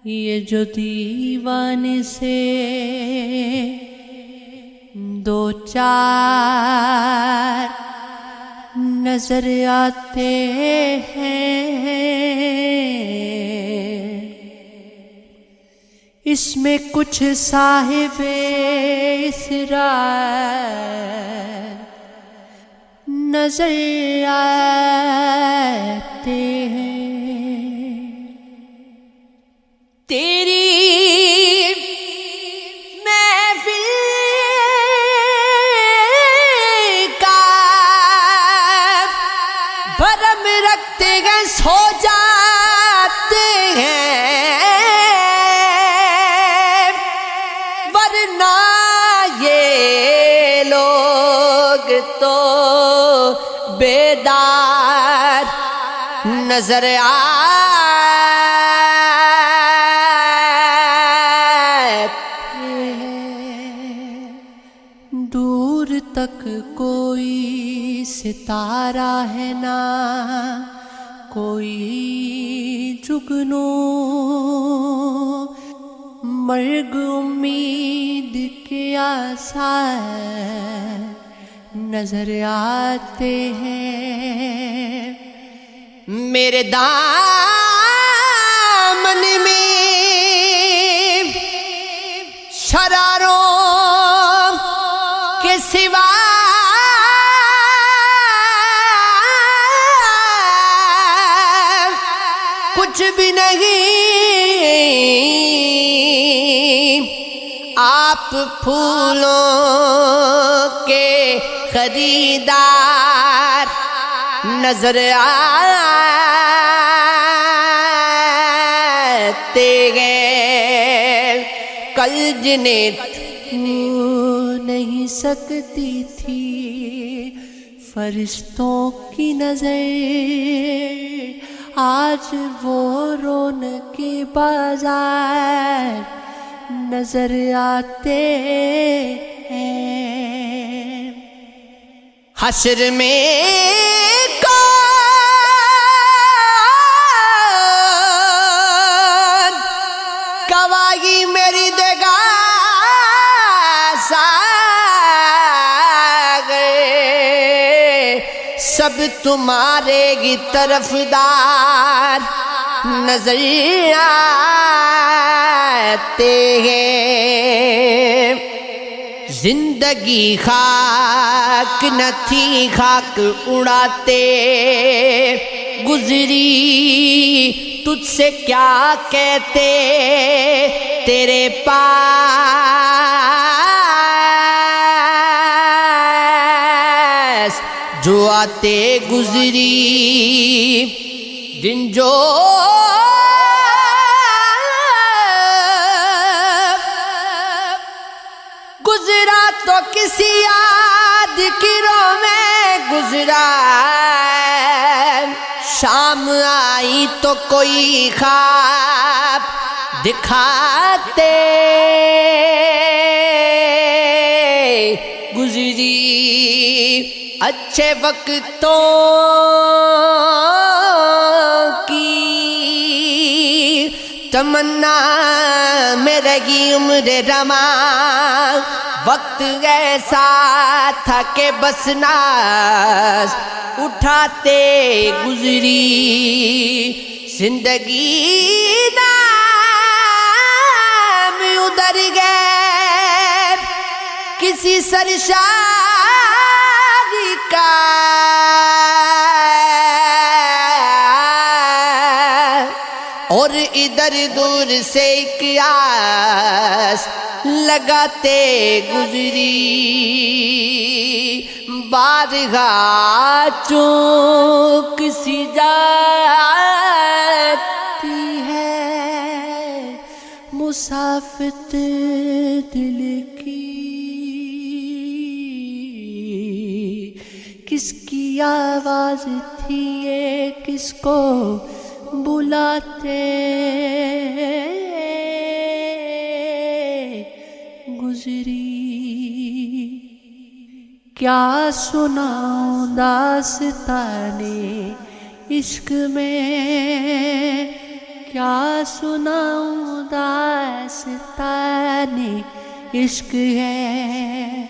یہ جو دیوانے سے دو چار نظر آتے ہیں، اس میں کچھ صاحب اسرار نظر آتے ہیں۔ تیری محفل کا بھرم رکھتے ہیں، سو جاتے ہیں، ورنہ یہ لوگ تو بیدار نظر دور تک کوئی ستارہ ہے نہ کوئی جگنو، مرگ امید کے آثار نظر آتے ہیں۔ میرے دامن میں شراروں کے سوا کچھ بھی نہیں، آپ پھولوں کے خریدار نظر آتے ہیں۔ کل جنہیں نہیں سکتی تھی فرشتوں کی نظر، آج وہ رونق کے بازار نظر آتے ہیں۔ حشر میں کون گواہی میری دے گا، سب تمہارے کی طرفدار نظر آتے ہیں۔ زندگی خاک نہ تھی، خاک اڑاتے گزری، تجھ سے کیا کہتے تیرے پاس جو آتے گزری دن، جو گزرا تو کسی یاد کی رو میں گزرا، شام آئی تو کوئی خواب دکھاتے گزری۔ اچھے وقتوں کی تمنا میں رہی عمر رواں، وقت ایسا تھا کہ بس ناز اٹھاتے گزری، زندگی نام ادھر گئے کسی سرشاری کا، اور ادھر دور سے ایک آس لگاتے گزری، بارگاہ چوک سی جاتی ہے مسافت دل کی، کس کی آواز تھی یہ، کس کو بلاتے گزری۔ کیا سناؤں داستانے عشق میں، کیا سناؤں داستانے عشق ہے.